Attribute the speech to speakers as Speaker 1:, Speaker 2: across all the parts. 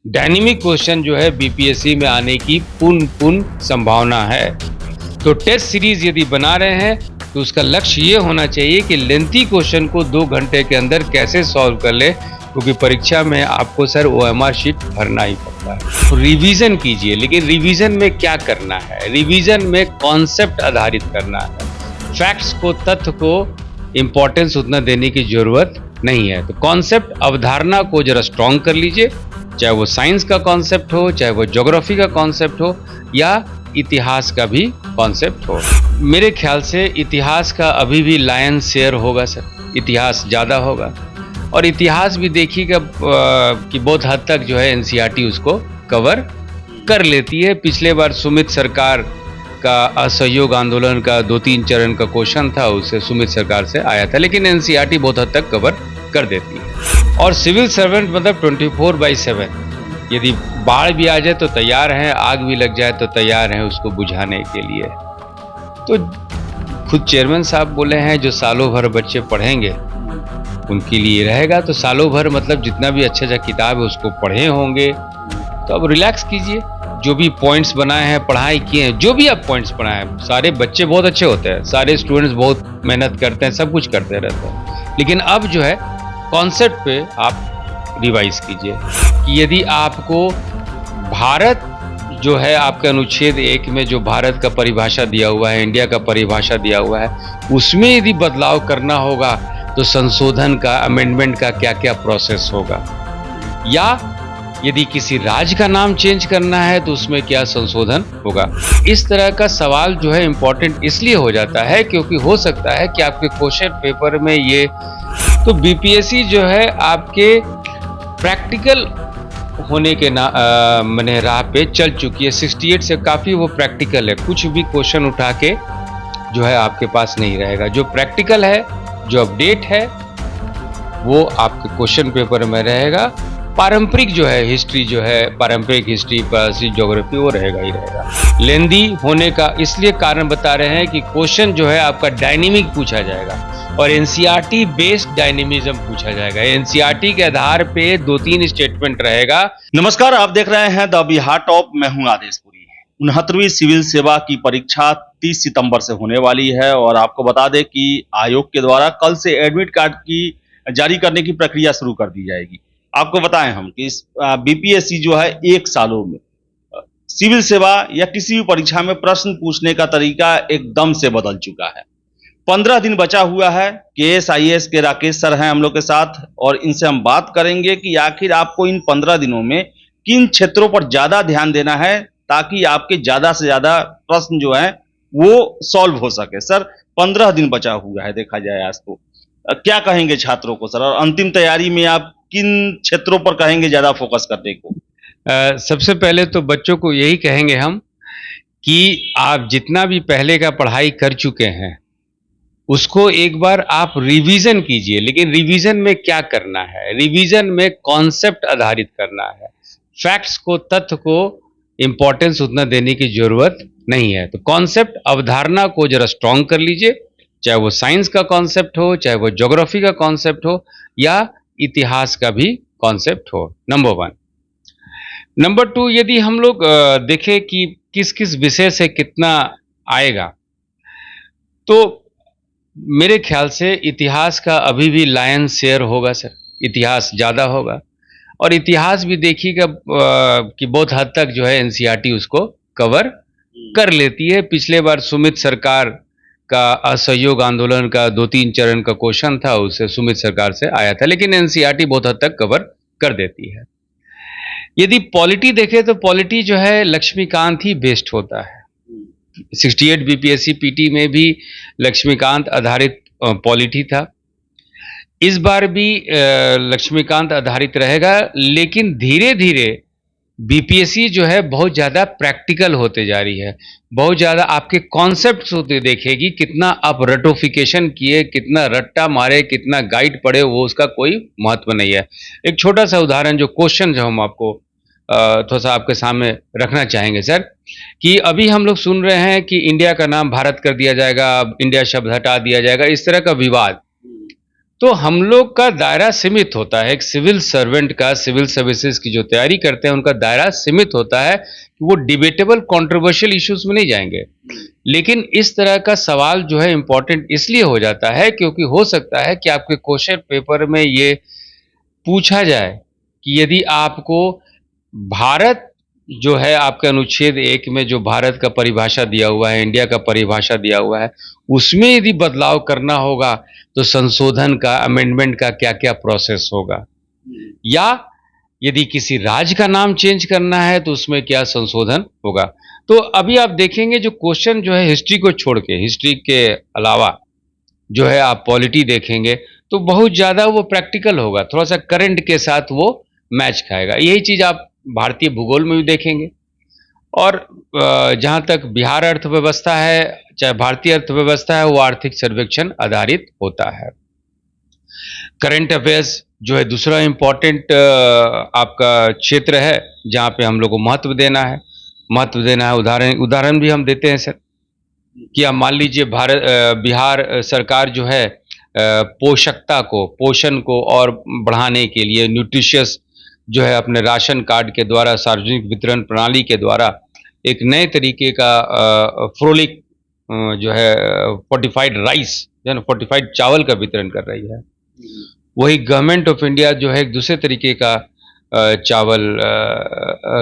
Speaker 1: Dynamic question जो है BPSC में आने की पूर्ण संभावना है। तो टेस्ट सीरीज यदि बना रहे हैं तो उसका लक्ष्य ये होना चाहिए कि लेंथी क्वेश्चन को 2 घंटे के अंदर कैसे सॉल्व कर ले, क्योंकि परीक्षा में आपको सर ओएमआर शीट भरना ही पड़ता है। तो रिवीजन कीजिए, लेकिन रिवीजन में क्या करना है? रिवीजन में कॉन्सेप्ट आधारित करना है। फैक्ट्स को, तथ्य को इंपॉर्टेंस उतना देने की जरूरत नहीं है। तो कॉन्सेप्ट, अवधारणा को जरा स्ट्रॉन्ग कर लीजिए, चाहे वो साइंस का कॉन्सेप्ट हो, चाहे वो ज्योग्राफी का कॉन्सेप्ट हो या इतिहास का भी कॉन्सेप्ट हो। मेरे ख्याल से इतिहास का अभी भी लायन शेयर होगा सर, इतिहास ज़्यादा होगा। और इतिहास भी देखिएगा कि बहुत हद तक जो है एनसीईआरटी उसको कवर कर लेती है। पिछले बार सुमित सरकार का असहयोग आंदोलन का 2-3 चरण का क्वेश्चन था, उससे सुमित सरकार से आया था, लेकिन एनसीईआरटी बहुत हद तक कवर कर देती है। और सिविल सर्वेंट मतलब 24/7, यदि बाढ़ भी आ जाए तो तैयार हैं, आग भी लग जाए तो तैयार हैं उसको बुझाने के लिए। तो खुद चेयरमैन साहब बोले हैं जो सालों भर बच्चे पढ़ेंगे उनके लिए रहेगा। तो सालों भर मतलब जितना भी अच्छा किताब है उसको पढ़े होंगे। तो अब रिलैक्स कीजिए, जो भी पॉइंट्स बनाए हैं, पढ़ाई किए हैं, जो भी आप पॉइंट्स पढ़ाए हैं, सारे बच्चे बहुत अच्छे होते हैं, सारे स्टूडेंट्स बहुत मेहनत करते हैं, सब कुछ करते रहते हैं। लेकिन अब जो है कॉन्सेप्ट पे आप रिवाइज कीजिए कि यदि आपको भारत जो है आपके अनुच्छेद 1 में जो भारत का परिभाषा दिया हुआ है, इंडिया का परिभाषा दिया हुआ है, उसमें यदि बदलाव करना होगा तो संशोधन का, अमेंडमेंट का क्या क्या प्रोसेस होगा, या यदि किसी राज्य का नाम चेंज करना है तो उसमें क्या संशोधन होगा। इस तरह का सवाल जो है इम्पोर्टेंट इसलिए हो जाता है क्योंकि हो सकता है कि आपके क्वेश्चन पेपर में ये, तो बीपीएससी जो है आपके प्रैक्टिकल होने के मने राह पे चल चुकी है। 68 से काफ़ी वो प्रैक्टिकल है, कुछ भी क्वेश्चन उठा के जो है आपके पास नहीं रहेगा। जो प्रैक्टिकल है, जो अपडेट है, वो आपके क्वेश्चन पेपर में रहेगा। पारंपरिक जो है हिस्ट्री जो है, पारंपरिक हिस्ट्री, ज्योग्राफी, वो रहेगा ही रहेगा। लेंदी होने का इसलिए कारण बता रहे हैं कि क्वेश्चन जो है आपका डायनेमिक पूछा जाएगा और एनसीईआरटी बेस्ड डायनेमिज्म पूछा जाएगा। एनसीईआरटी के आधार पे 2-3 स्टेटमेंट रहेगा।
Speaker 2: नमस्कार, आप देख रहे हैं द बिहार टॉप। मैं हूं आदेशपुरी। 69वीं सिविल सेवा की परीक्षा 30 सितंबर से होने वाली है और आपको बता दें कि आयोग के द्वारा कल से एडमिट कार्ड की जारी करने की प्रक्रिया शुरू कर दी जाएगी। आपको बताएं हम कि इस बीपीएससी जो है 1 सालों में सिविल सेवा या किसी भी परीक्षा में प्रश्न पूछने का तरीका एकदम से बदल चुका है। 15 दिन बचा हुआ है। KS-IAS के राकेश सर हैं हम लोग के साथ और इनसे हम बात करेंगे कि आखिर आपको इन 15 दिनों में किन क्षेत्रों पर ज्यादा ध्यान देना है ताकि आपके ज्यादा से ज्यादा प्रश्न जो है वो सॉल्व हो सके। सर, 15 दिन बचा हुआ है देखा जाए आज तो, क्या कहेंगे छात्रों को सर, और अंतिम तैयारी में आप किन क्षेत्रों पर कहेंगे ज्यादा फोकस करने को?
Speaker 1: सबसे पहले तो बच्चों को यही कहेंगे हम कि आप जितना भी पहले का पढ़ाई कर चुके हैं उसको एक बार आप रिवीजन कीजिए। लेकिन रिवीजन में क्या करना है? रिवीजन में कॉन्सेप्ट आधारित करना है। फैक्ट्स को, तथ्य को इंपॉर्टेंस उतना देने की जरूरत नहीं है। तो कॉन्सेप्ट, अवधारणा को जरा स्ट्रॉन्ग कर लीजिए, चाहे वो साइंस का कॉन्सेप्ट हो, चाहे वो ज्योग्राफी का कॉन्सेप्ट हो या इतिहास का भी कॉन्सेप्ट हो। नंबर 1। नंबर 2, यदि हम लोग देखें कि किस किस विषय से कितना आएगा, तो मेरे ख्याल से इतिहास का अभी भी लायन शेयर होगा सर, इतिहास ज़्यादा होगा। और इतिहास भी देखिएगा कि बहुत हद तक जो है एनसीईआरटी उसको कवर कर लेती है। पिछले बार सुमित सरकार का असहयोग आंदोलन का 2-3 चरण का क्वेश्चन था, उससे सुमित सरकार से आया था, लेकिन एनसीईआरटी बहुत हद तक कवर कर देती है। यदि पॉलिटी देखें तो पॉलिटी जो है लक्ष्मीकांत ही बेस्ड होता है। 68 बीपीएससी पीटी में भी लक्ष्मीकांत आधारित पॉलिटी था। इस बार भी लक्ष्मीकांत आधारित रहेगा, लेकिन धीरे धीरे बीपीएससी जो है बहुत ज़्यादा प्रैक्टिकल होते जा रही है। बहुत ज़्यादा आपके कॉन्सेप्ट्स होते देखेगी, कितना आप रटोफिकेशन किए, कितना रट्टा मारे, कितना गाइड पढ़े, वो उसका कोई महत्व नहीं है। एक छोटा सा उदाहरण, जो क्वेश्चन जो हम आपको थोड़ा सा आपके सामने रखना चाहेंगे सर, कि अभी हम लोग सुन रहे हैं कि इंडिया का नाम भारत कर दिया जाएगा, इंडिया शब्द हटा दिया जाएगा, इस तरह का विवाद। तो हम लोग का दायरा सीमित होता है। एक सिविल सर्वेंट का, सिविल सर्विसेज की जो तैयारी करते हैं उनका दायरा सीमित होता है कि वो डिबेटेबल कंट्रोवर्शियल इश्यूज में नहीं जाएंगे। लेकिन इस तरह का सवाल जो है इंपॉर्टेंट इसलिए हो जाता है क्योंकि हो सकता है कि आपके क्वेश्चन पेपर में ये पूछा जाए कि यदि आपको भारत जो है आपके अनुच्छेद 1 में जो भारत का परिभाषा दिया हुआ है, इंडिया का परिभाषा दिया हुआ है, उसमें यदि बदलाव करना होगा तो संशोधन का, अमेंडमेंट का क्या क्या प्रोसेस होगा, या यदि किसी राज्य का नाम चेंज करना है तो उसमें क्या संशोधन होगा। तो अभी आप देखेंगे जो क्वेश्चन जो है हिस्ट्री को छोड़ के, हिस्ट्री के अलावा जो है आप पॉलिटी देखेंगे तो बहुत ज़्यादा वो प्रैक्टिकल होगा, थोड़ा सा करंट के साथ वो मैच खाएगा। यही चीज़ आप भारतीय भूगोल में भी देखेंगे। और जहाँ तक बिहार अर्थव्यवस्था है, चाहे भारतीय अर्थव्यवस्था है, वो आर्थिक सर्वेक्षण आधारित होता है। करंट अफेयर्स जो है दूसरा इम्पोर्टेंट आपका क्षेत्र है जहाँ पे हम लोग को महत्व देना है। उदाहरण भी हम देते हैं सर कि आप मान लीजिए बिहार सरकार जो है पोषकता को, पोषण को और बढ़ाने के लिए न्यूट्रिशियस जो है अपने राशन कार्ड के द्वारा, सार्वजनिक वितरण प्रणाली के द्वारा एक नए तरीके का फ्रोलिक जो है फोर्टिफाइड राइस, जो है ना, फोर्टिफाइड चावल का वितरण कर रही है। वही गवर्नमेंट ऑफ इंडिया जो है एक दूसरे तरीके का चावल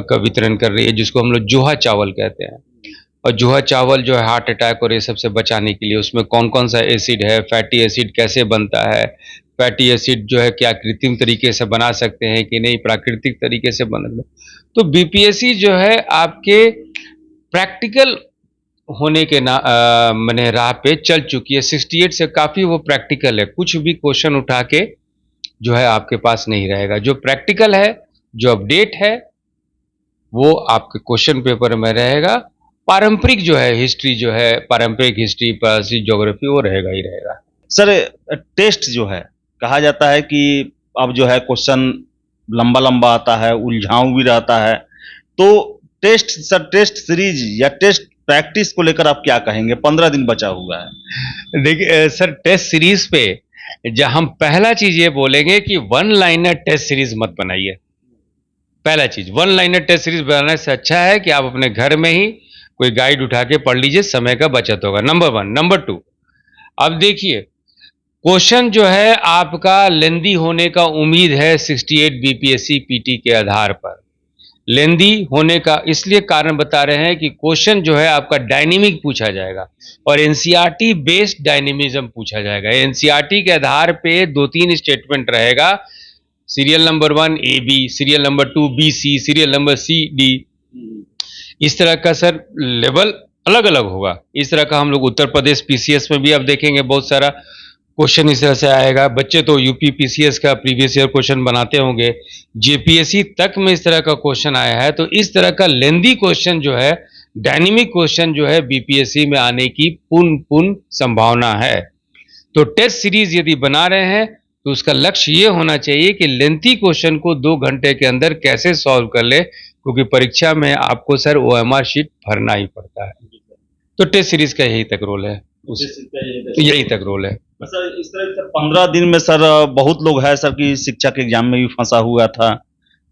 Speaker 1: का वितरण कर रही है जिसको हम लोग जोहा चावल कहते हैं। और जोहा चावल जो है हार्ट अटैक और ये सब से बचाने के लिए उसमें कौन कौन सा एसिड है, फैटी एसिड कैसे बनता है, फैटी एसिड जो है क्या कृत्रिम तरीके से बना सकते हैं कि नहीं, प्राकृतिक तरीके से बना। तो बीपीएससी जो है आपके प्रैक्टिकल होने के मैंने राह पे चल चुकी है। 68 से काफ़ी वो प्रैक्टिकल है, कुछ भी क्वेश्चन उठा के जो है आपके पास नहीं रहेगा। जो प्रैक्टिकल है, जो अपडेट है, वो आपके क्वेश्चन पेपर में रहेगा। पारंपरिक जो है हिस्ट्री, जो है पारंपरिक हिस्ट्री, पॉलिसी, ज्योग्राफी, वो रहेगा ही रहेगा।
Speaker 2: सर टेस्ट जो है, कहा जाता है कि अब जो है क्वेश्चन लंबा लंबा आता है, उलझाऊ भी रहता है, तो टेस्ट सीरीज या टेस्ट प्रैक्टिस को लेकर आप क्या कहेंगे? 15 दिन बचा हुआ है।
Speaker 1: देखिए सर, टेस्ट सीरीज पे जब हम पहला चीज ये बोलेंगे कि वन लाइनर टेस्ट सीरीज मत बनाइए। पहला चीज, वन लाइनर टेस्ट सीरीज बनाने से अच्छा है कि आप अपने घर में ही कोई गाइड उठा के पढ़ लीजिए, समय का बचत होगा। नंबर 1। नंबर 2, अब देखिए क्वेश्चन जो है आपका लेंदी होने का उम्मीद है 68 बीपीएससी पीटी के आधार पर। लेंदी होने का इसलिए कारण बता रहे हैं कि क्वेश्चन जो है आपका डायनेमिक पूछा जाएगा और एनसीईआरटी बेस्ड डायनेमिज्म पूछा जाएगा। एनसीईआरटी के आधार पे 2-3 स्टेटमेंट रहेगा, serial number 1 A B, serial number 2 B C, serial number C D. इस तरह का सर लेवल अलग अलग होगा। इस तरह का हम लोग उत्तर प्रदेश पीसीएस में भी अब देखेंगे बहुत सारा क्वेश्चन इस तरह से आएगा। बच्चे तो यूपी पीसीएस का प्रीवियस ईयर क्वेश्चन बनाते होंगे, जेपीएससी तक में इस तरह का क्वेश्चन आया है। तो इस तरह का लेंदी क्वेश्चन जो है, डायनेमिक क्वेश्चन जो है बीपीएससी में आने की पूर्ण संभावना है। तो टेस्ट सीरीज यदि बना रहे हैं तो उसका लक्ष्य ये होना चाहिए कि लेंथी क्वेश्चन को 2 घंटे के अंदर कैसे सॉल्व कर ले, क्योंकि परीक्षा में आपको सर ओएमआर शीट भरना ही पड़ता है। तो टेस्ट सीरीज का यही तक रोल है, यही तक रोल है।
Speaker 2: सर इस तरह से 15 दिन में सर बहुत लोग है सर कि शिक्षा के एग्जाम में भी फंसा हुआ था,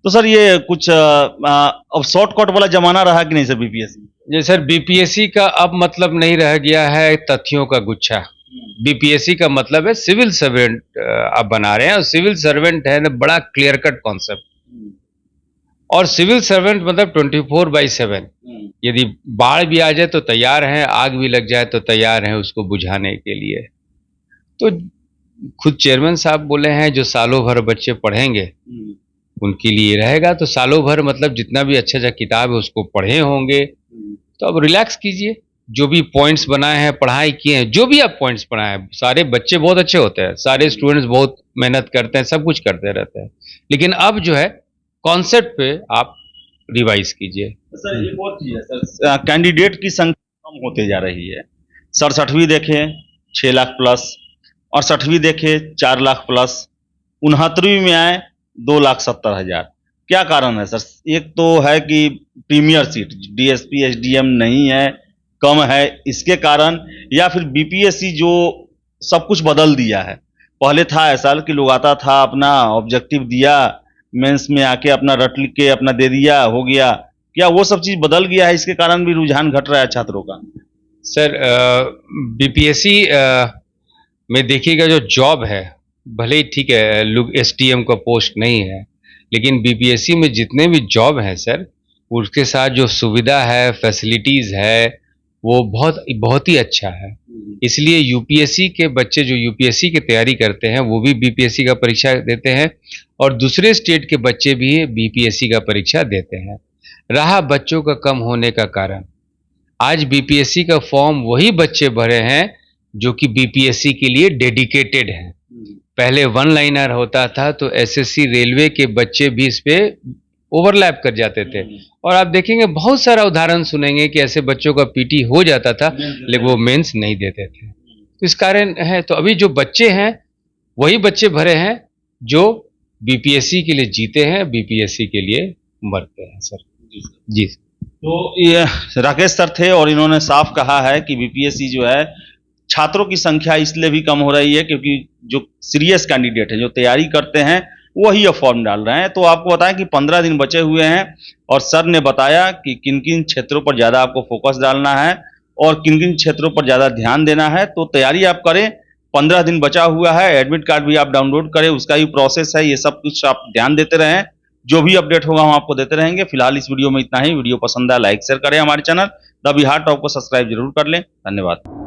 Speaker 2: तो सर ये कुछ अब शॉर्टकट वाला जमाना रहा कि नहीं सर बीपीएससी?
Speaker 1: जी सर, बीपीएससी का अब मतलब नहीं रह गया है तथ्यों का गुच्छा। बीपीएससी का मतलब है सिविल सर्वेंट आप बना रहे हैं, और सिविल सर्वेंट है ना बड़ा क्लियर कट कॉन्सेप्ट। और सिविल सर्वेंट मतलब 24/7, यदि बाढ़ भी आ जाए तो तैयार हैं, आग भी लग जाए तो तैयार हैं उसको बुझाने के लिए। तो खुद चेयरमैन साहब बोले हैं जो सालों भर बच्चे पढ़ेंगे उनके लिए रहेगा। तो सालों भर मतलब जितना भी अच्छा किताब है उसको पढ़े होंगे। तो अब रिलैक्स कीजिए, जो भी पॉइंट्स बनाए हैं, पढ़ाई किए हैं, जो भी आप पॉइंट्स पढ़ाए हैं, सारे बच्चे बहुत अच्छे होते हैं, सारे स्टूडेंट्स बहुत मेहनत करते हैं, सब कुछ करते रहते हैं। लेकिन अब जो है कॉन्सेप्ट पे आप रिवाइज कीजिए।
Speaker 2: सर एक और चीज है सर, कैंडिडेट की संख्या कम होते जा रही है। 67वीं देखें 6 लाख प्लस, 68वीं देखें 4 लाख प्लस, 69वीं में आए 2,70,000। क्या कारण है सर? एक तो है कि प्रीमियर सीट डीएसपी एसडीएम नहीं है, कम है, इसके कारण, या फिर बीपीएससी जो सब कुछ बदल दिया है, पहले था ऐसा कि लोग आता था, अपना ऑब्जेक्टिव दिया, मेंस में आके अपना रट लिख के अपना दे दिया, हो गया। क्या वो सब चीज बदल गया है, इसके कारण भी रुझान घट रहा है छात्रों का?
Speaker 1: सर, बीपीएससी में देखिएगा, जो जॉब है, भले ही ठीक है लोग एसटीएम का पोस्ट नहीं है, लेकिन बीपीएससी में जितने भी जॉब हैं सर, उसके साथ जो सुविधा है, फैसिलिटीज़ है, वो बहुत बहुत ही अच्छा है। इसलिए यूपीएससी के बच्चे जो यूपीएससी की तैयारी करते हैं वो भी बीपीएससी का परीक्षा देते हैं, और दूसरे स्टेट के बच्चे भी बीपीएससी का परीक्षा देते हैं। रहा बच्चों का कम होने का कारण, आज बीपीएससी का फॉर्म वही बच्चे भरे हैं जो कि बीपीएससी के लिए डेडिकेटेड हैं। पहले वन लाइनर होता था तो एसएससी रेलवे के बच्चे भी इस पे ओवरलैप कर जाते थे, और आप देखेंगे बहुत सारा उदाहरण सुनेंगे कि ऐसे बच्चों का पीटी हो जाता था लेकिन वो मेंस नहीं देते थे। तो इस कारण है, तो अभी जो बच्चे हैं वही बच्चे भरे हैं जो बीपीएससी के लिए जीते हैं, बीपीएससी के लिए मरते हैं सर। जी।
Speaker 2: तो ये राकेश सर थे और इन्होंने साफ कहा है कि बीपीएससी जो है, छात्रों की संख्या इसलिए भी कम हो रही है क्योंकि जो सीरियस कैंडिडेट है, जो तैयारी करते हैं, वही अब फॉर्म डाल रहे हैं। तो आपको बताएं कि 15 दिन बचे हुए हैं और सर ने बताया कि किन किन क्षेत्रों पर ज़्यादा आपको फोकस डालना है और किन किन क्षेत्रों पर ज़्यादा ध्यान देना है। तो तैयारी आप करें, 15 दिन बचा हुआ है, एडमिट कार्ड भी आप डाउनलोड करें, उसका भी प्रोसेस है, ये सब कुछ आप ध्यान देते रहें। जो भी अपडेट होगा हम आपको देते रहेंगे। फिलहाल इस वीडियो में इतना ही। वीडियो पसंद आया लाइक शेयर करें, हमारे चैनल द बिहार टॉप को सब्सक्राइब जरूर कर लें। धन्यवाद।